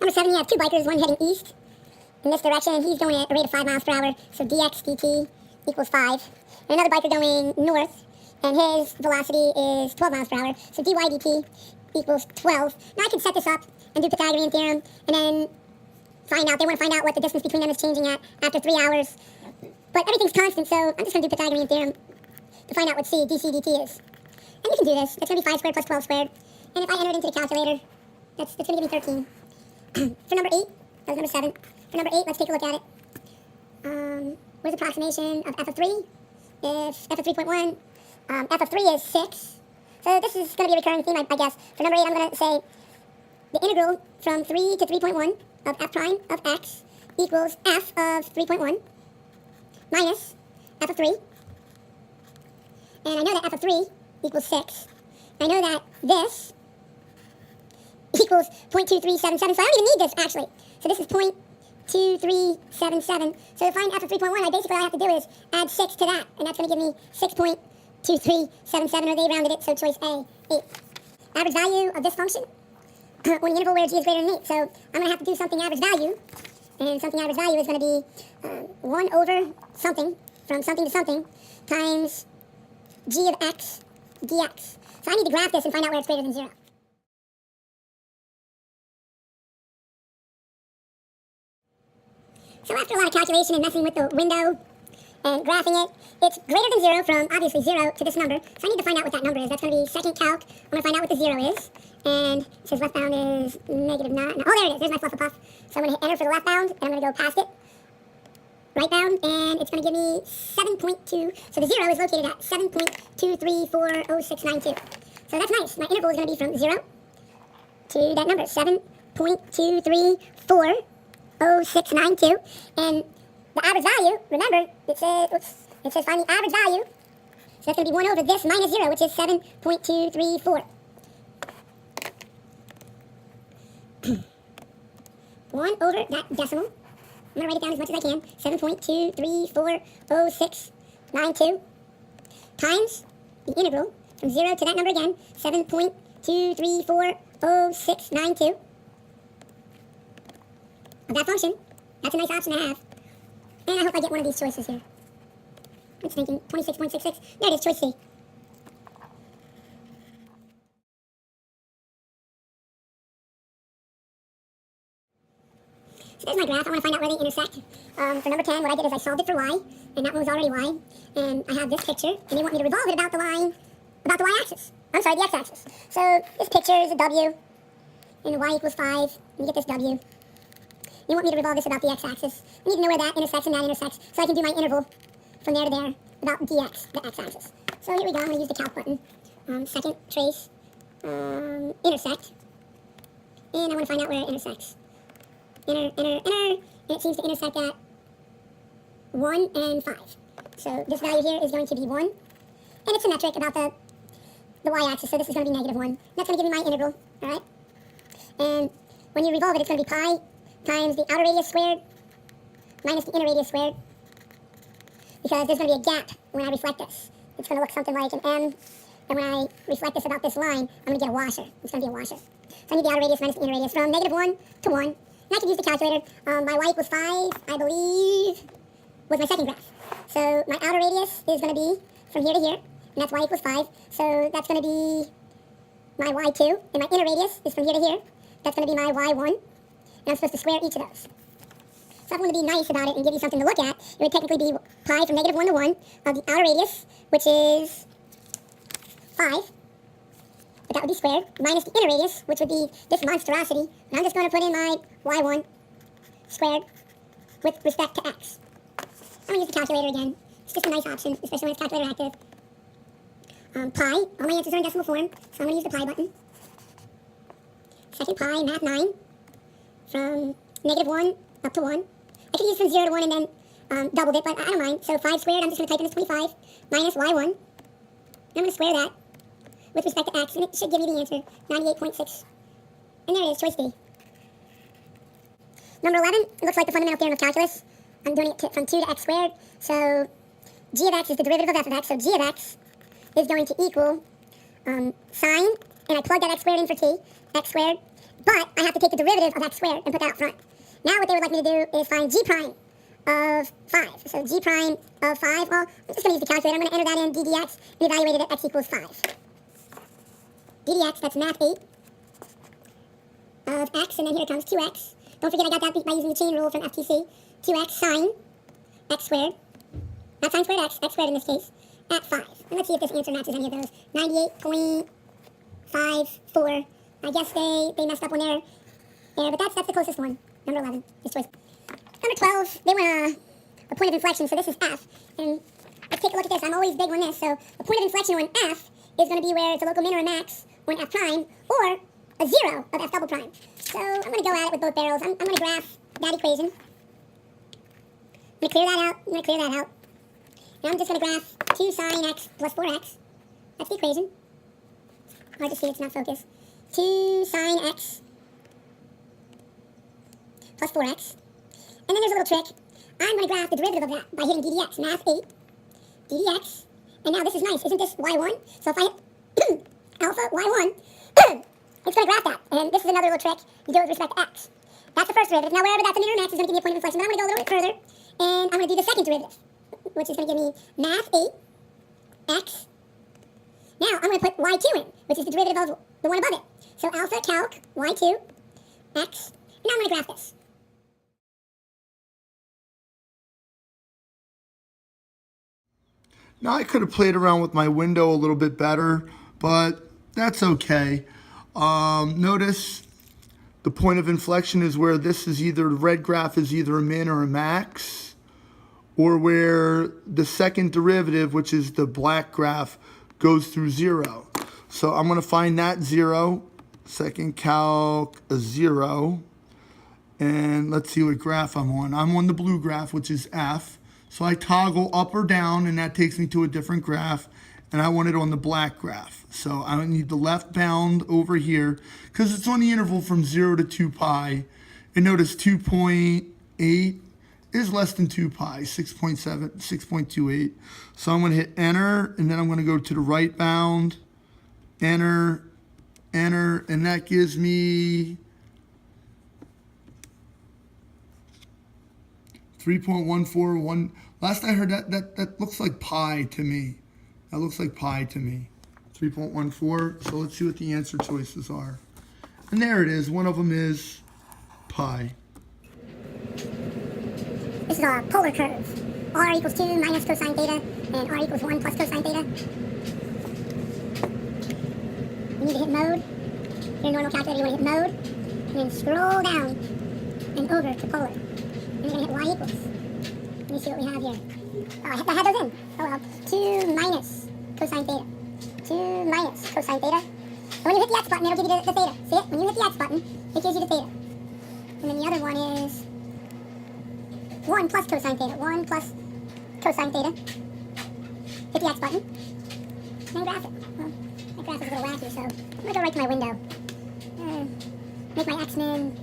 Number 7, you have two bikers, one heading east in this direction, and he's going at a rate of 5 miles per hour, so dx dt equals 5. And another biker going north, and his velocity is 12 miles per hour, so dy dt equals 12. Now I could set this up and do Pythagorean theorem, and then they want to find out what the distance between them is changing at after 3 hours. But everything's constant, so I'm just going to do Pythagorean theorem to find out what dc dt is. And we can do this. That's going to be 5 squared plus 12 squared. And if I enter it into the calculator, that's going to give me 13. For number 8, that was number 7. For number 8, let's take a look at it. Where's approximation of f of 3? If f of 3.1, f of 3 is 6. So this is going to be a recurring theme, I guess. For number 8, I'm going to say the integral from 3 to 3.1 of f prime of x equals f of 3.1 minus f of 3. And I know that f of 3 equals 6. I know that this equals 0.2377, so I don't even need this, actually. So this is 0.2377. So to find f of 3.1, all I have to do is add 6 to that, and that's going to give me 6.2377, or they rounded it, so choice A, 8. Average value of this function on the interval where g is greater than 8. So I'm going to have to do something average value, and something average value is going to be 1 over something, from something to something, times g of x dx. So I need to graph this and find out where it's greater than 0. So after a lot of calculation and messing with the window and graphing it, it's greater than 0 from, obviously, 0 to this number. So I need to find out what that number is. That's going to be second calc. I'm going to find out what the 0 is. And it says left bound is negative 9. Oh, there it is. There's my Flufflepuff. So I'm going to hit enter for the left bound, and I'm going to go past it. Right bound, and it's going to give me 7.2. So the 0 is located at 7.2340692. So that's nice. My interval is going to be from 0 to that number, 7.2340692. And the average value, remember, it says find the average value. So that's going to be 1 over this minus 0, which is 7.234. 1 over that decimal. I'm going to write it down as much as I can. 7.2340692 times the integral from 0 to that number again, 7.2340692 of that function. That's a nice option to have. And I hope I get one of these choices here. I'm just thinking 26.66. There it is, choice C. So there's my graph. I want to find out where they intersect. For number 10, what I did is I solved it for y, and that one was already y. And I have this picture, and they want me to revolve it about the line, about the y-axis. I'm sorry, the x-axis. So this picture is a w, and the y equals 5. You get this w. You want me to revolve this about the x-axis. I need to know where that intersects and that intersects, so I can do my interval from there to there about dx, the x-axis. So here we go. I'm going to use the calc button. Second, trace, intersect. And I want to find out where it intersects. Enter, and it seems to intersect at 1 and 5. So this value here is going to be 1. And it's symmetric about the y-axis, so this is going to be negative 1. That's going to give me my integral, all right? And when you revolve it, it's going to be pi times the outer radius squared minus the inner radius squared, because there's going to be a gap when I reflect this. It's going to look something like an M, and when I reflect this about this line, I'm going to get a washer. It's going to be a washer. So I need the outer radius minus the inner radius from negative 1 to 1. And I can use the calculator. My y equals 5, I believe, was my second graph. So my outer radius is going to be from here to here, and that's y equals 5. So that's going to be my y2, and my inner radius is from here to here. That's going to be my y1, and I'm supposed to square each of those. So if I want to be nice about it and give you something to look at, it would technically be pi from negative 1 to 1 of the outer radius, which is 5. But that would be squared, minus the inner radius, which would be this monstrosity. And I'm just going to put in my y1 squared with respect to x. I'm going to use the calculator again. It's just a nice option, especially when it's calculator active. Pi, all my answers are in decimal form, so I'm going to use the pi button. Second pi, math 9, from negative 1 up to 1. I could use from 0 to 1 and then doubled it, but I don't mind. So 5 squared, I'm just going to type in as 25, minus y1. I'm going to square that with respect to x, and it should give me the answer, 98.6. And there it is, choice D. Number 11, it looks like the fundamental theorem of calculus. I'm doing it from 2 to x squared. So g of x is the derivative of f of x. So g of x is going to equal sine, and I plug that x squared in for t, x squared but I have to take the derivative of x squared and put that out front. Now what they would like me to do is find g prime of 5. So g prime of 5, well, I'm just going to use the calculator. I'm going to enter that in ddx and evaluate it at x equals 5. ddx, that's math 8 of x, and then here it comes 2x. Don't forget I got that by using the chain rule from FTC. 2x sine x squared, not sine squared x squared in this case, at 5. And let's see if this answer matches any of those. 98.54. I guess they messed up on there, but that's the closest one. Number 11 is choice. Number 12, they want a point of inflection, so this is f. And let's take a look at this. I'm always big on this. So the point of inflection on f is going to be where it's a local min or a max on f prime, or a 0 of f double prime. So I'm going to go at it with both barrels. I'm going to graph that equation. I'm going to clear that out. And I'm just going to graph 2 sine x plus 4x. That's the equation. Hard to see, it's not focused. 2 sine x plus 4x. And then there's a little trick. I'm going to graph the derivative of that by hitting ddx, math 8, ddx. And now this is nice. Isn't this y1? So if I hit alpha y1, it's going to graph that. And this is another little trick you do with respect to x. That's the first derivative. Now wherever that's a min or an x is going to give me a point of inflection. But I'm going to go a little bit further, and I'm going to do the second derivative, which is going to give me math 8 x. Now I'm going to put y2 in, which is the derivative of the one above it. So alpha calc y2 x. And now I'm going to graph this. Now I could have played around with my window a little bit better, but that's okay. Notice the point of inflection is where this is either, the red graph is either a min or a max, or where the second derivative, which is the black graph, goes through 0. So I'm going to find that 0, second calc a 0, and let's see what graph I'm on. I'm on the blue graph, which is f. So I toggle up or down, and that takes me to a different graph, and I want it on the black graph. So I need the left bound over here, because it's on the interval from 0 to 2 pi. And notice 2.8 is less than 2 pi, 6.7, 6.28. So I'm going to hit enter, and then I'm going to go to the right bound, enter, enter, and that gives me 3.141. Last I heard that looks like pi to me. That looks like pi to me. 3.14. So let's see what the answer choices are. And there it is. One of them is pi. This is a polar curve. R equals 2 minus cosine theta, and R equals 1 plus cosine theta. You need to hit mode. Your normal calculator, you want to hit mode, and then scroll down and over to polar. And you're going to hit y equals. Let me see what we have here. Oh, I had those in. Oh well. 2 minus cosine theta. 2 minus cosine theta. And when you hit the x button, it'll give you the theta. See it? When you hit the x button, it gives you the theta. And then the other one is 1 plus cosine theta. 1 plus cosine theta. Hit the x button. And then graph it. Well, my graph is a little wacky, so I'm going to go right to my window. Make my x-min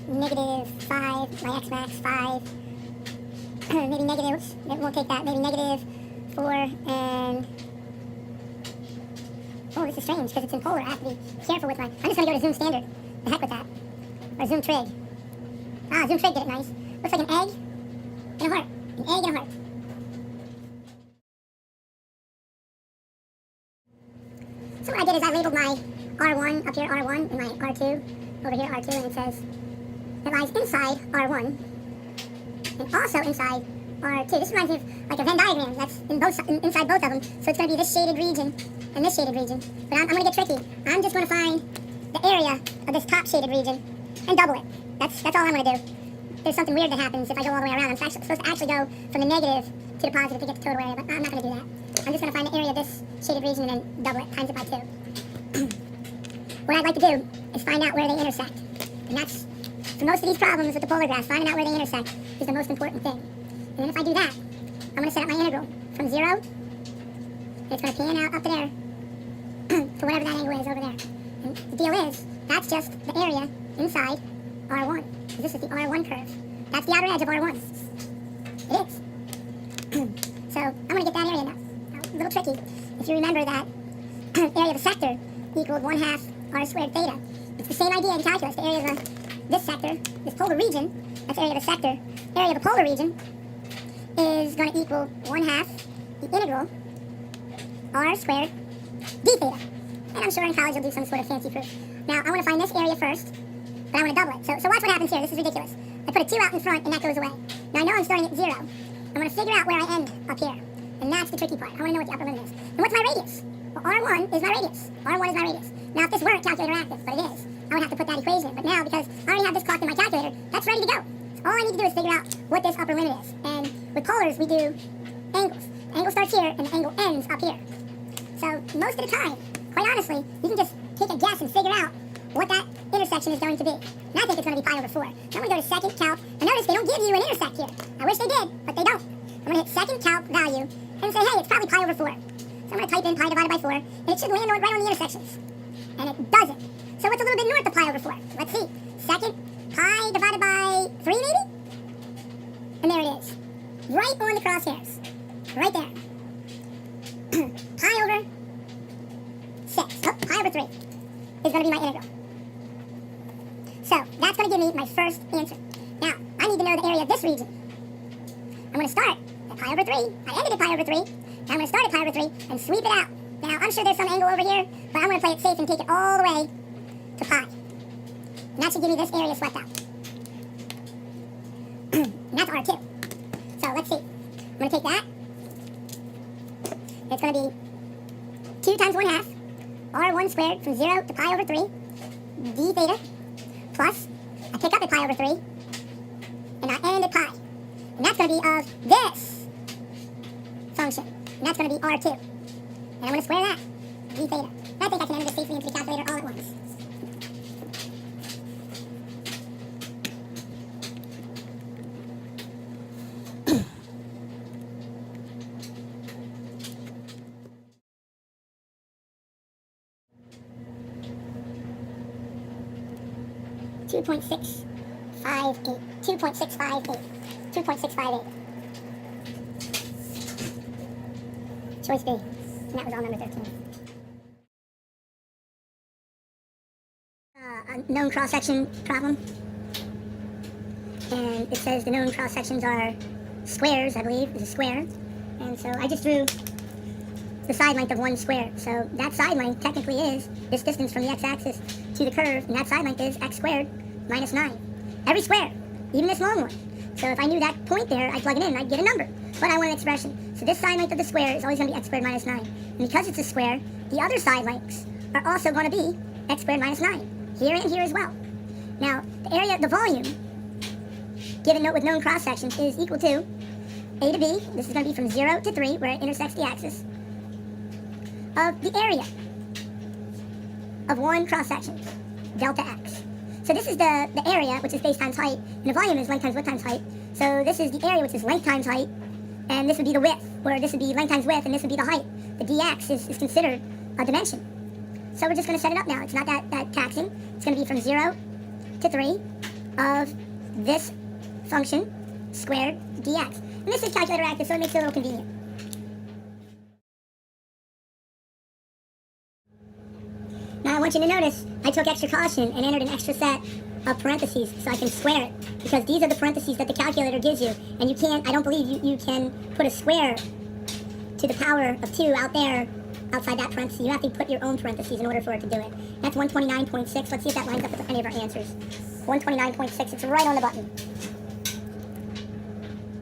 -5, my x-max 5. Maybe negatives. It won't take that. Maybe -4 and... Oh, this is strange because it's in polar. I have to be careful with my... I'm just going to go to zoom standard. The heck with that. Or zoom trig. Ah, zoom trig did it nice. Looks like an egg and a heart. An egg and a heart. So what I did is I labeled my R1 up here, R1, and my R2 over here, R2, and it says it lies inside R1 and also inside R2. This reminds me of like a Venn diagram that's inside both of them. So it's going to be this shaded region and this shaded region. But I'm going to get tricky. I'm just going to find the area of this top shaded region and double it. That's all I'm going to do. There's something weird that happens if I go all the way around. I'm supposed to actually go from the negative to the positive to get the total area, but I'm not going to do that. I'm just going to find the area of this shaded region and then double it, times it by 2. What I'd like to do is find out where they intersect. And that's, for most of these problems with the polar graphs, finding out where they intersect is the most important thing. And then if I do that, I'm going to set up my integral from 0, and it's going to pan out up there to whatever that angle is over there. And the deal is, that's just the area inside R1. This is the R1 curve. That's the outer edge of R1. It is. So I'm going to get that area now. A little tricky. If you remember that area of the sector equaled 1/2 r squared theta. But It's the same idea in calculus. The area of this sector, this polar region, that's the area of the sector. Area of the polar region is going to equal 1/2 the integral r squared d theta. And I'm sure in college you'll do some sort of fancy proof. Now, I want to find this area first, but I want to double it. So watch what happens here. This is ridiculous. I put a 2 out in front, and that goes away. Now, I know I'm starting at 0. I'm going to figure out where I end up here. And that's the tricky part. I want to know what the upper limit is. And what's my radius? Well, R1 is my radius. R1 is my radius. Now, if this weren't calculator active, but it is, I would have to put that equation in. But now, because I already have this clocked in my calculator, that's ready to go. So all I need to do is figure out what this upper limit is. And with polars, we do angles. The angle starts here, and the angle ends up here. So most of the time, quite honestly, you can just take a guess and figure out what that intersection is going to be. And I think it's going to be pi over 4. So I'm going to go to second calc. And notice they don't give you an intersect here. I wish they did, but they don't. I'm going to hit second calc value and say, hey, it's probably pi over 4. So I'm going to type in pi divided by 4, and it should land right on the intersections. And it doesn't. So what's a little bit north of pi over 4? Let's see. Second, pi divided by 3 maybe? And there it is. Right on the crosshairs. Right there. Pi over 6. Oh, pi over 3 is going to be my integral. So that's going to give me my first answer. Now, I need to know the area of this region. I'm going to start at pi over 3. I ended at pi over 3. Now I'm going to start at pi over 3 and sweep it out. Now, I'm sure there's some angle over here, but I'm going to play it safe and take it all the way to pi. And that should give me this area swept out. And that's R2. So let's see. I'm going to take that. It's going to be 2 times 1/2 R1 squared from 0 to pi over 3 d theta plus, I pick up at pi over 3, and I end at pi. And that's going to be of this function. And that's going to be R2. And I'm going to square that, d theta. And I think I can enter this safely into the calculator all at once. .658. 2.658. 2.658. Choice B. And that was all number 13. A known cross-section problem. And it says the known cross-sections are squares, I believe. It's a square. And so I just drew the side length of one square. So that side length technically is this distance from the x-axis to the curve, and that side length is x squared minus 9. Every square, even this long one. So if I knew that point there, I'd plug it in and I'd get a number. But I want an expression. So this side length of the square is always going to be x squared minus 9. And because it's a square, the other side lengths are also going to be x squared minus 9. Here and here as well. Now, the area, the volume, given with known cross sections, is equal to a to b. This is going to be from 0 to 3, where it intersects the axis, of the area of one cross section, delta x. So this is the area, which is base times height, and the volume is length times width times height. So this is the area, which is length times height, and this would be the width, or this would be length times width, and this would be the height. The dx is considered a dimension. So we're just going to set it up now. It's not that taxing. It's going to be from 0 to 3 of this function squared dx. And this is calculator active, so it makes it a little convenient. Now I want you to notice I took extra caution and entered an extra set of parentheses so I can square it, because these are the parentheses that the calculator gives you, and you can't, I don't believe you can put a square to the power of 2 out there outside that parenthesis. You have to put your own parentheses in order for it to do it. That's 129.6. Let's see if that lines up with any of our answers. 129.6, it's right on the button.